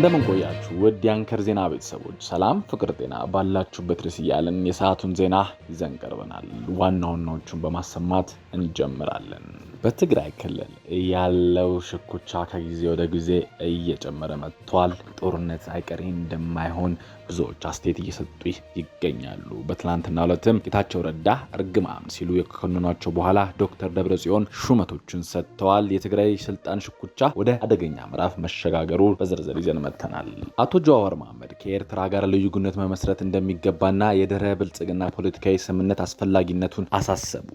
እንደምን ቆያችሁ ውድ የአንከር ዜና ቤተሰቦች፣ ሰላም ፍቅር ጤና ባላችሁበት ድረስ እያልን የሰዓቱን ዜና ይዘን ቀርበናል። ዋና ዋናዎቹን በማሰማት እንጀምራለን። በትግራይ ክልል ያለው ሽኩቻ ከጊዜ ወደ ጊዜ እየጨመረ መጥቷል። ጦርነት አይቀሬ እንደማይሆን ብዙዎች አስተያየት እየሰጡ ይገኛሉ። በትላንትናው ዕለትም ጌታቸው ረዳ እርግማን ሲሉ የከነኗቸው በኋላ ዶክተር ደብረጽዮን ሹመቶችን ሰጥተዋል። የትግራይ ስልጣን ሽኩቻ ወደ አደገኛ ምዕራፍ መሸጋገሩ በዝርዝር ይዘን መጥተናል። አቶ ጀዋር መሐመድ ከኤርትራ ጋር ልዩ ግንኙነት መመስረት እንደሚገባና የድህረ ብልጽግና ፖለቲካዊ ስምምነት አስፈላጊነቱን አሳሰቡ።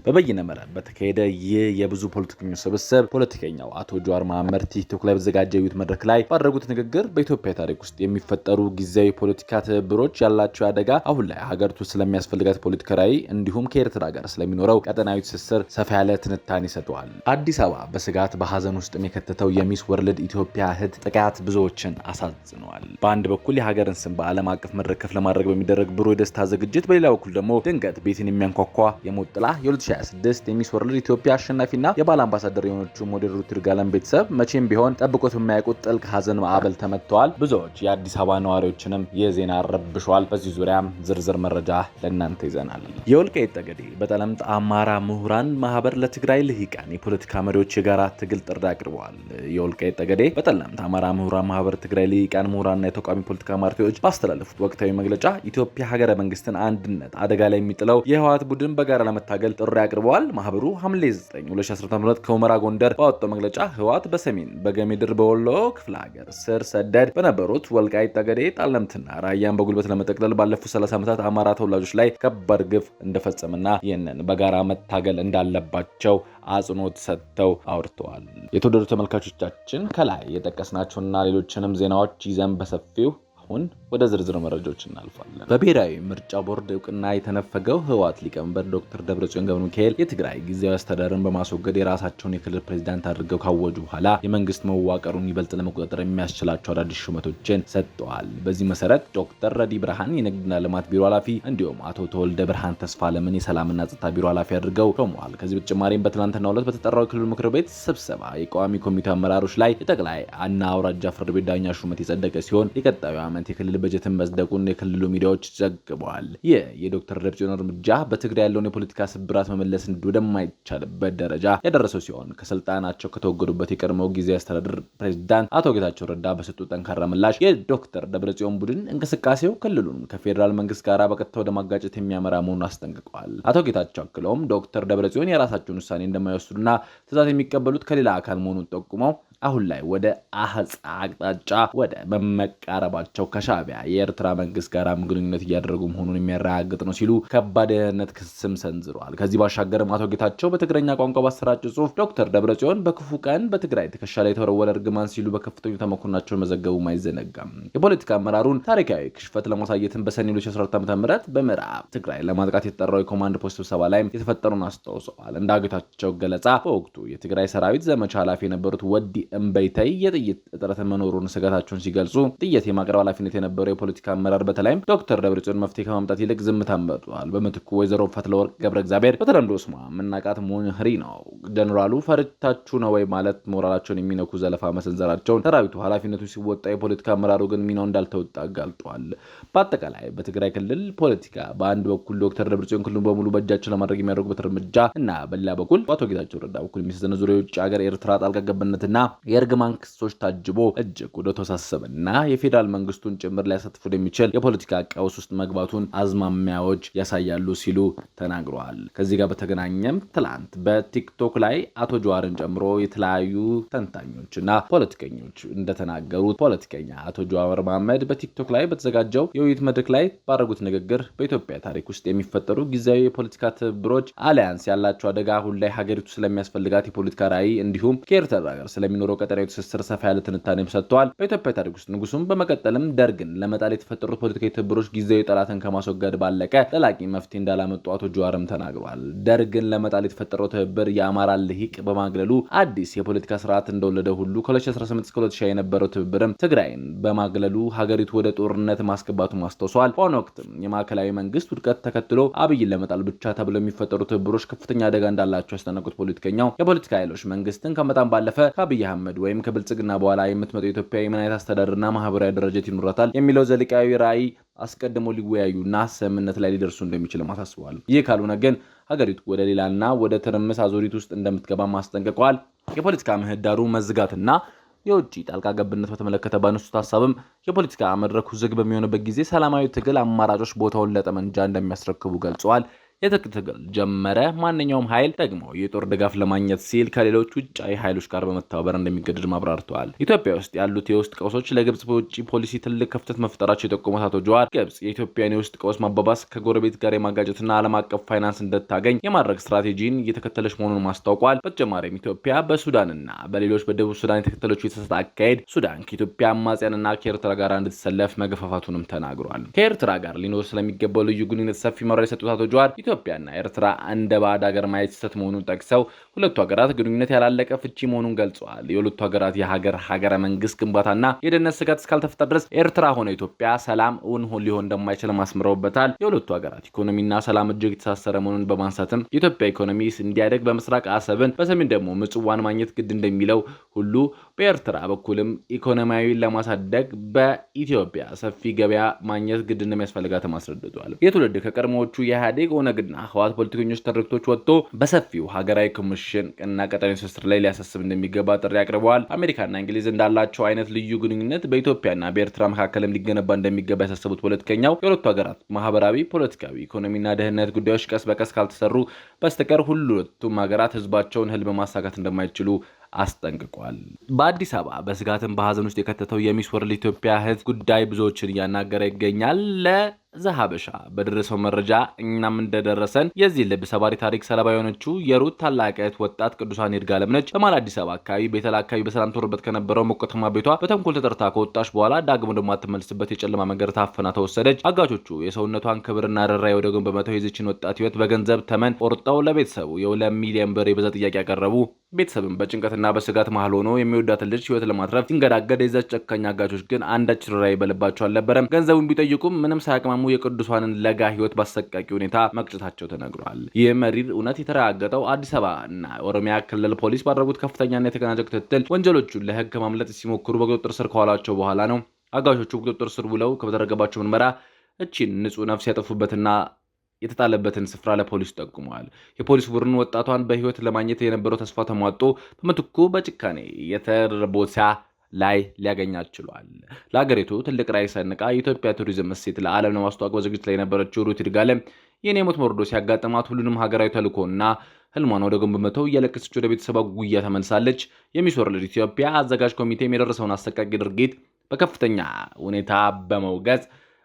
በበይነ መረብ በተካሄደ ይህ የብዙ ፖለቲከኞች ስብስብ ፖለቲከኛው አቶ ጀዋር መሐመድ ቲክቶክ ላይ በተዘጋጀ የውይይት መድረክ ላይ ባደረጉት ንግግር በኢትዮጵያ ታሪክ ውስጥ የሚፈጠሩ ጊዜያዊ ፖለቲካ ትብብሮች ያላቸው አደጋ አሁን ላይ ሀገሪቱ ስለሚያስፈልጋት ፖለቲካ ራዕይ እንዲሁም ከኤርትራ ጋር ስለሚኖረው ቀጠናዊ ትስስር ሰፋ ያለ ትንታኔ ሰጥተዋል። አዲስ አበባ በስጋት በሀዘን ውስጥም የከተተው የሚስ ወርልድ ኢትዮጵያ እህት ጥቃት ብዙዎችን አሳዝነዋል። በአንድ በኩል የሀገርን ስም በዓለም አቀፍ መድረክ ከፍ ለማድረግ በሚደረግ ብሩህ የደስታ ዝግጅት፣ በሌላ በኩል ደግሞ ድንገት ቤትን የሚያንኳኳ የሞት ጥላ የ2026 የሚስ ወርልድ ኢትዮጵያ አሸናፊና የባል አምባሳደር የሆነችው ሞዴል ሩት ይርጋለም ቤተሰብ መቼም ቢሆን ጠብቆት በማያውቁት ጥልቅ ሀዘን ማዕበል ተመትተዋል። ብዙዎች የአዲስ አበባ ነዋሪዎችንም የዜና ረብሿል። በዚህ ዙሪያም ዝርዝር መረጃ ለእናንተ ይዘናል። የወልቃይት ጠገዴ በጠለምት አማራ ምሁራን ማህበር ለትግራይ ልሂቃን የፖለቲካ መሪዎች የጋራ ትግል ጥሪ አቅርበዋል። የወልቃይት ጠገዴ በጠለምት አማራ ምሁራን ማህበር ትግራይ ልሂቃን ምሁራንና የተቃዋሚ ፖለቲካ ፓርቲዎች ባስተላለፉት ወቅታዊ መግለጫ ኢትዮጵያ ሀገረ መንግስትን አንድነት አደጋ ላይ የሚጥለው የህወሓት ቡድን በጋራ ለመታገል ጥሪ አቅርበዋል። ማህበሩ ሐምሌ 9 2018 ከሁመራ ጎንደር ባወጣው መግለጫ ህወሓት በሰሜን በገሜድር በወሎ ክፍለ ሀገር ስር ሰደድ በነበሩት ወልቃይት ጠገዴ ጠለምትና ራያን በጉልበት ለመጠቅለል ባለፉት 30 ዓመታት አማራ ተወላጆች ላይ ከባድ ግፍ እንደፈጸመና ይህንን በጋራ መታገል እንዳለባቸው አጽንኦት ሰጥተው አውርተዋል። የተወደዱ ተመልካቾቻችን ከላይ የጠቀስናቸውና ሌሎችንም ዜናዎች ይዘን በሰፊው አሁን ወደ ዝርዝር መረጃዎች እናልፋለን። በብሔራዊ ምርጫ ቦርድ እውቅና የተነፈገው ህወሓት ሊቀመንበር ዶክተር ደብረጽዮን ገብረ ሚካኤል የትግራይ ጊዜያዊ አስተዳደርን በማስወገድ የራሳቸውን የክልል ፕሬዝዳንት አድርገው ካወጁ በኋላ የመንግስት መዋቅሩን ይበልጥ ለመቆጣጠር የሚያስችላቸው አዳዲስ ሹመቶችን ሰጥተዋል። በዚህ መሰረት ዶክተር ረዲ ብርሃን የንግድና ልማት ቢሮ ኃላፊ እንዲሁም አቶ ተወልደ ብርሃን ተስፋለምን የሰላምና ጸጥታ ቢሮ ኃላፊ አድርገው ሾመዋል። ከዚህ በተጨማሪም በትናንትናው ዕለት በተጠራው የክልሉ ምክር ቤት ስብሰባ የቋሚ ኮሚቴ አመራሮች ላይ የጠቅላይ እና አውራጃ ፍርድ ቤት ዳኛ ሹመት የጸደቀ ሲሆን የቀጣዩ ዓመት የክልል በጀትን መጽደቁን የክልሉ ሚዲያዎች ዘግበዋል። ይህ የዶክተር ደብረጽዮን እርምጃ በትግራይ ያለውን የፖለቲካ ስብራት መመለስ ወደማይቻልበት ደረጃ ያደረሰው ሲሆን ከስልጣናቸው ከተወገዱበት የቀድሞው ጊዜያዊ አስተዳደር ፕሬዝዳንት አቶ ጌታቸው ረዳ በሰጡት ጠንካራ ምላሽ የዶክተር ደብረጽዮን ቡድን እንቅስቃሴው ክልሉን ከፌዴራል መንግስት ጋር በቀጥታ ወደ ማጋጨት የሚያመራ መሆኑን አስጠንቅቀዋል። አቶ ጌታቸው አክለውም ዶክተር ደብረጽዮን የራሳቸውን ውሳኔ እንደማይወስዱና ትዕዛዝ የሚቀበሉት ከሌላ አካል መሆኑን ጠቁመው አሁን ላይ ወደ አህጻ አቅጣጫ ወደ መመቃረባቸው ከሻዕቢያ የኤርትራ መንግስት ጋራም ግንኙነት እያደረጉ መሆኑን የሚያረጋግጥ ነው ሲሉ ከባድ የደህንነት ክስም ሰንዝረዋል። ከዚህ ባሻገርም አቶ ጌታቸው በትግረኛ ቋንቋ ባሰራጨው ጽሑፍ ዶክተር ደብረጽዮን በክፉ ቀን በትግራይ ትከሻ ላይ የተወረወረ እርግማን ሲሉ በከፍተኛ ተመኮናቸውን መዘገቡም አይዘነጋም። የፖለቲካ አመራሩን ታሪካዊ ክሽፈት ለማሳየትም በሰኔ 2014 ዓ.ም በምዕራብ ትግራይ ለማጥቃት የተጠራው የኮማንድ ፖስት ስብሰባ ላይም የተፈጠሩን አስታውሰዋል። እንደ ጌታቸው ገለጻ በወቅቱ የትግራይ ሰራዊት ዘመቻ ኃላፊ የነበሩት ወዲ እምበይተይ የጥይት እጥረት መኖሩን ስጋታቸውን ሲገልጹ ጥይት የማቅረብ ኃላፊነት የነበረው የፖለቲካ አመራር በተለይም ዶክተር ደብረጽዮን መፍትሄ ከማምጣት ይልቅ ዝምታን መርጠዋል። በምትኩ ወይዘሮ ፈትለወርቅ ገብረ እግዚአብሔር በተለምዶ ስሟ ምናቃት ሞንህሪ ነው ጀነራሉ ፈርታችሁ ነው ወይ ማለት ሞራላቸውን የሚነኩ ዘለፋ መሰንዘራቸውን ሰራዊቱ ኃላፊነቱን ሲወጣ የፖለቲካ አመራሩ ግን ሚናው እንዳልተወጣ አጋልጧል። በአጠቃላይ በትግራይ ክልል ፖለቲካ በአንድ በኩል ዶክተር ደብረጽዮን ክልሉን በሙሉ በእጃቸው ለማድረግ የሚያደርጉበት እርምጃ እና በሌላ በኩል በአቶ ጌታቸው ረዳ በኩል የሚሰነዘሩ የውጭ ሀገር ኤርትራ ጣልቃ ገብነትና የእርግማን ክሶች ታጅቦ እጅግ ወደ ተወሳሰበና የፌዴራል መንግስቱን ጭምር ሊያሳትፉ የሚችል የፖለቲካ ቀውስ ውስጥ መግባቱን አዝማሚያዎች ያሳያሉ ሲሉ ተናግረዋል። ከዚህ ጋር በተገናኘም ትላንት በቲክቶክ ላይ አቶ ጀዋርን ጨምሮ የተለያዩ ተንታኞችና ፖለቲከኞች እንደተናገሩት ፖለቲከኛ አቶ ጀዋር መሐመድ በቲክቶክ ላይ በተዘጋጀው የውይይት መድረክ ላይ ባደረጉት ንግግር በኢትዮጵያ ታሪክ ውስጥ የሚፈጠሩ ጊዜያዊ የፖለቲካ ትብብሮች አሊያንስ ያላቸው አደጋ አሁን ላይ ሀገሪቱ ስለሚያስፈልጋት የፖለቲካ ራዕይ እንዲሁም ከኤርትራ ጋር ስለሚኖረው ቀጠናዊ ትስስር ሰፋ ያለ ትንታኔም ሰጥተዋል። በኢትዮጵያ ታሪክ ውስጥ ንጉሱም በመቀጠልም ደርግን ለመጣል የተፈጠሩት ፖለቲካዊ ትብብሮች ጊዜያዊ ጠላትን ከማስወገድ ባለቀ ዘላቂ መፍትሄ እንዳላመጡ አቶ ጀዋርም ተናግረዋል። ደርግን ለመጣል የተፈጠረው ትብብር የአማራ ልሂቅ በማግለሉ አዲስ የፖለቲካ ስርዓት እንደወለደ ሁሉ ከ2018 እስከ 2020 የነበረው ትብብርም ትግራይን በማግለሉ ሀገሪቱ ወደ ጦርነት ማስገባቱ ማስታውሰዋል። በአሁኑ ወቅትም የማዕከላዊ መንግስት ውድቀት ተከትሎ አብይን ለመጣል ብቻ ተብለው የሚፈጠሩ ትብብሮች ከፍተኛ አደጋ እንዳላቸው ያስጠነቁት ፖለቲከኛው የፖለቲካ ኃይሎች መንግስትን ከመጣም ባለፈ ከአብይ አህመድ ወይም ከብልጽግና በኋላ የምትመጣው ኢትዮጵያ ምን አይነት አስተዳደርና ማህበራዊ ደረጃት ይኖራታል የሚለው ዘልቃዊ ራዕይ አስቀድሞ ሊወያዩና ስምምነት ላይ ሊደርሱ እንደሚችል አሳስበዋል። ይህ ካልሆነ ግን ሀገሪቱ ወደ ሌላና ወደ ትርምስ አዙሪት ውስጥ እንደምትገባ ማስጠንቀቀዋል። የፖለቲካ ምህዳሩ መዝጋትና የውጭ ጣልቃ ገብነት በተመለከተ ባነሱት ሐሳብም የፖለቲካ መድረኩ ዝግ በሚሆንበት ጊዜ ሰላማዊ ትግል አማራጮች ቦታውን ለጠመንጃ እንደሚያስረክቡ ገልጸዋል። የትጥቅ ትግል ጀመረ ማንኛውም ኃይል ደግሞ የጦር ድጋፍ ለማግኘት ሲል ከሌሎች ውጫዊ ኃይሎች ጋር በመተባበር እንደሚገደድ አብራርተዋል። ኢትዮጵያ ውስጥ ያሉት የውስጥ ቀውሶች ለግብጽ በውጭ ፖሊሲ ትልቅ ክፍተት መፍጠራቸው የጠቆሙት አቶ ጀዋር ግብጽ የኢትዮጵያን የውስጥ ቀውስ ማባባስ ከጎረቤት ጋር የማጋጨትና ዓለም አቀፍ ፋይናንስ እንድታገኝ የማድረግ ስትራቴጂን እየተከተለች መሆኑን ማስታውቋል። በተጨማሪም ኢትዮጵያ በሱዳንና በሌሎች በደቡብ ሱዳን የተከተለችው የተሳሳተ አካሄድ ሱዳን ከኢትዮጵያ አማጽያንና ከኤርትራ ጋር እንድትሰለፍ መገፋፋቱንም ተናግሯል። ከኤርትራ ጋር ሊኖር ስለሚገባው ልዩ ግንኙነት ሰፊ መረጃ የሰጡት አቶ ጀዋር ኢትዮጵያና ኤርትራ እንደ ባዕድ ሀገር ማየት ስህተት መሆኑን ጠቅሰው ሁለቱ ሀገራት ግንኙነት ያላለቀ ፍቺ መሆኑን ገልጸዋል። የሁለቱ ሀገራት ሀገረ መንግስት ግንባታና የደህንነት ስጋት እስካልተፈጠረ ድረስ ኤርትራ ሆነ ኢትዮጵያ ሰላም እውን ሊሆን እንደማይችል ማስምረውበታል። የሁለቱ ሀገራት ኢኮኖሚና ሰላም እጅግ የተሳሰረ መሆኑን በማንሳትም የኢትዮጵያ ኢኮኖሚ እንዲያደግ በምስራቅ አሰብን በሰሜን ደግሞ ምጽዋን ማግኘት ግድ እንደሚለው ሁሉ በኤርትራ በኩልም ኢኮኖሚያዊ ለማሳደግ በኢትዮጵያ ሰፊ ገበያ ማግኘት ግድ እንደሚያስፈልጋትም አስረድቷል። የትውልድ ከቀድሞዎቹ የኢህአዴግ ኦነግና ህወሓት ፖለቲከኞች ትርክቶች ወጥቶ በሰፊው ሀገራዊ ኮሚሽን እና ቀጠናዊ ትስስር ላይ ሊያሳስብ እንደሚገባ ጥሪ አቅርበዋል። አሜሪካና እንግሊዝ እንዳላቸው አይነት ልዩ ግንኙነት በኢትዮጵያና በኤርትራ መካከልም ሊገነባ እንደሚገባ ያሳሰቡት ፖለቲከኛው የሁለቱ ሀገራት ማህበራዊ፣ ፖለቲካዊ፣ ኢኮኖሚና ደህንነት ጉዳዮች ቀስ በቀስ ካልተሰሩ በስተቀር ሁለቱም ሀገራት ህዝባቸውን ህልም ማሳካት እንደማይችሉ አስጠንቅቋል። በአዲስ አበባ በስጋትም በሀዘን ውስጥ የከተተው የሚስ ወርልድ ኢትዮጵያ ህዝብ ጉዳይ ብዙዎችን እያናገረ ይገኛል። ለዘሀበሻ በደረሰው መረጃ እኛም እንደደረሰን የዚህ ልብ ሰባሪ ታሪክ ሰለባ የሆነችው የሩት ታላቅ እህት ወጣት ቅዱሳን ይርጋለም ነች። በመሃል አዲስ አበባ አካባቢ ቤተል አካባቢ በሰላም ትኖርበት ከነበረው ሞቆተማ ቤቷ በተንኮል ተጠርታ ከወጣች በኋላ ዳግም ወደማትመልስበት የጨለማ መንገድ ታፈና ተወሰደች። አጋቾቹ የሰውነቷን ክብርና ርኅራኄ ወደ ጎን በመተው የዚችን ወጣት ህይወት በገንዘብ ተመን ቆርጠው ለቤተሰቡ የ2 ሚሊዮን ብር የበዛ ጥያቄ ያቀረቡ። ቤተሰብም በጭንቀትና በስጋት መሃል ሆኖ የሚወዳትን ልጅ ህይወት ለማትረፍ ሲንገዳገድ የዛች ጨካኝ አጋቾች ግን አንዳች ርኅራኄ በልባቸው አልነበረም። ገንዘቡን ቢጠይቁም ምንም ሳያቅማሙ የቅዱሳንን ለጋ ህይወት ባሰቃቂ ሁኔታ መቅጨታቸው ተነግሯል። ይህ መሪር እውነት የተረጋገጠው አዲስ አበባ እና ኦሮሚያ ክልል ፖሊስ ባደረጉት ከፍተኛና የተቀናጀ ክትትል ወንጀሎቹን ለህግ ከማምለጥ ሲሞክሩ በቁጥጥር ስር ከዋላቸው በኋላ ነው። አጋቾቹ በቁጥጥር ስር ውለው ከተደረገባቸው ምርመራ እቺን ንጹህ ነፍስ ያጠፉበትና የተጣለበትን ስፍራ ለፖሊስ ጠቁመዋል። የፖሊስ ቡድን ወጣቷን በህይወት ለማግኘት የነበረው ተስፋ ተሟጦ በምትኩ በጭካኔ የተርቦሳ ላይ ሊያገኛት ችሏል። ለሀገሪቱ ትልቅ ራዕይ ሰንቃ የኢትዮጵያ ቱሪዝም እሴት ለዓለም ለማስተዋወቅ በዝግጅት ላይ የነበረችው ሩት ይርጋለም የኔ ሞት መርዶ ሲያጋጥማት ሁሉንም ሀገራዊ ተልዕኮና ህልሟን ወደ ጎን በመተው እያለቀሰች ወደ ቤተሰቧ ጉያ ተመልሳለች። የሚስ ወርልድ ኢትዮጵያ አዘጋጅ ኮሚቴም የደረሰውን አሰቃቂ ድርጊት በከፍተኛ ሁኔታ በመውገዝ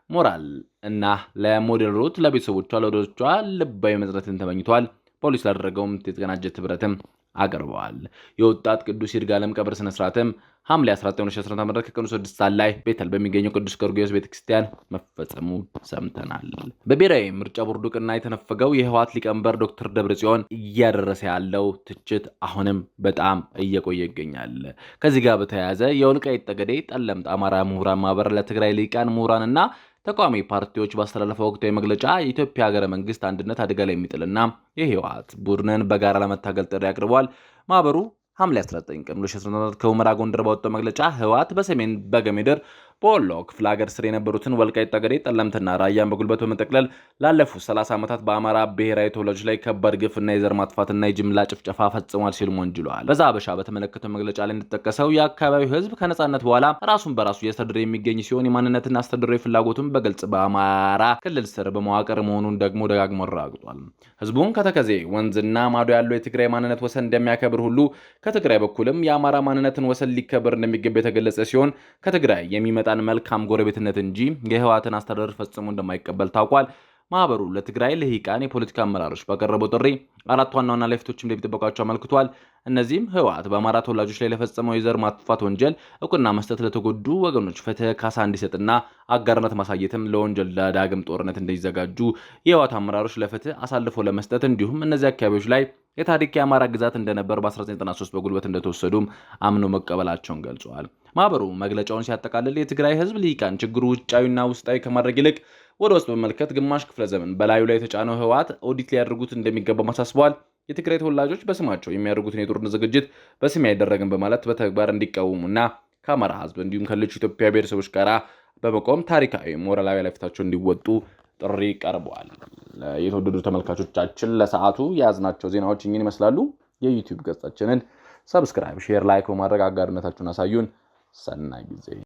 ሞራል እና ለሞዴል ሩት ለቤተሰቦቿ ለወዳጆቿ ልባዊ መጽናናትን ተመኝቷል። ፖሊስ ላደረገውም የተቀናጀ ትብረትም አቅርበዋል። የወጣት ቅዱስ ይርጋለም ቀብር ስነ ስርዓትም ሐምሌ 19 ዓ.ም ከቀኑ 6 ሰዓት ላይ ቤተል በሚገኘው ቅዱስ ጊዮርጊስ ቤተክርስቲያን መፈጸሙ ሰምተናል። በብሔራዊ ምርጫ ቦርድ እውቅና የተነፈገው የህወሓት ሊቀመንበር ዶክተር ደብረጽዮን እያደረሰ ያለው ትችት አሁንም በጣም እየቆየ ይገኛል። ከዚህ ጋር በተያያዘ የወልቃይት ጠገዴ ጠለምት አማራ ምሁራን ማህበር ለትግራይ ሊቃን ምሁራንና ተቃዋሚ ፓርቲዎች ባስተላለፈው ወቅታዊ መግለጫ የኢትዮጵያ ሀገረ መንግስት አንድነት አደጋ ላይ የሚጥልና የህወሓት ቡድንን በጋራ ለመታገል ጥሪ አቅርቧል። ማህበሩ ሐምሌ 19 ቀን 2014 ከሁመራ ጎንደር ባወጣው መግለጫ ህወሓት በሰሜን በገሜድር በወሎ ክፍለ ሀገር ስር የነበሩትን ወልቃይት ጠገዴ ጠለምትና ራያን በጉልበት በመጠቅለል ላለፉት 30 ዓመታት በአማራ ብሔራዊ ተወላጆች ላይ ከባድ ግፍና የዘር ማጥፋትና የጅምላ ጭፍጨፋ ፈጽሟል ሲሉ ወንጅለዋል። በዛሀበሻ በተመለከተው መግለጫ ላይ እንደተጠቀሰው የአካባቢው ህዝብ ከነጻነት በኋላ ራሱን በራሱ እያስተዳደረ የሚገኝ ሲሆን የማንነትና አስተዳደራዊ ፍላጎቱን በግልጽ በአማራ ክልል ስር በመዋቅር መሆኑን ደግሞ ደጋግሞ አረጋግጧል። ህዝቡን ከተከዜ ወንዝና ማዶ ያለው የትግራይ ማንነት ወሰን እንደሚያከብር ሁሉ ከትግራይ በኩልም የአማራ ማንነትን ወሰን ሊከበር እንደሚገባ የተገለጸ ሲሆን ከትግራይ የሚመጣን መልካም ጎረቤትነት እንጂ የህወሓትን አስተዳደር ፈጽሞ እንደማይቀበል ታውቋል። ማህበሩ ለትግራይ ልሂቃን የፖለቲካ አመራሮች ባቀረበው ጥሪ 4 ዋና ዋና ለፍቶችም እንደሚጠበቃቸው አመልክቷል። እነዚህም ህወሓት በአማራ ተወላጆች ላይ ለፈጸመው የዘር ማጥፋት ወንጀል እውቅና መስጠት፣ ለተጎዱ ወገኖች ፍትህ ካሳ እንዲሰጥና አጋርነት ማሳየትም ለወንጀል ለዳግም ጦርነት እንዲዘጋጁ የህወሓት አመራሮች ለፍትህ አሳልፎ ለመስጠት እንዲሁም እነዚህ አካባቢዎች ላይ የታሪክ የአማራ ግዛት እንደነበር በ1993 በጉልበት እንደተወሰዱም አምኖ መቀበላቸውን ገልጸዋል። ማህበሩ መግለጫውን ሲያጠቃልል የትግራይ ህዝብ ልሂቃን ችግሩ ውጫዊና ውስጣዊ ከማድረግ ይልቅ ወደ ውስጥ በመመልከት ግማሽ ክፍለ ዘመን በላዩ ላይ የተጫነው ህወሓት ኦዲት ሊያደርጉት እንደሚገባ ማሳስበዋል። የትግራይ ተወላጆች በስማቸው የሚያደርጉትን የጦርነት ዝግጅት በስም አይደረግም በማለት በተግባር እንዲቃወሙና ከአማራ ህዝብ እንዲሁም ከሌሎች ኢትዮጵያ ብሔረሰቦች ጋር በመቆም ታሪካዊ ሞራላዊ ኃላፊነታቸውን እንዲወጡ ጥሪ ቀርበዋል። የተወደዱ ተመልካቾቻችን ለሰዓቱ የያዝናቸው ዜናዎች እኚህን ይመስላሉ። የዩቲዩብ ገጻችንን ሰብስክራይብ፣ ሼር፣ ላይክ በማድረግ አጋርነታችሁን አሳዩን። ሰናይ ጊዜ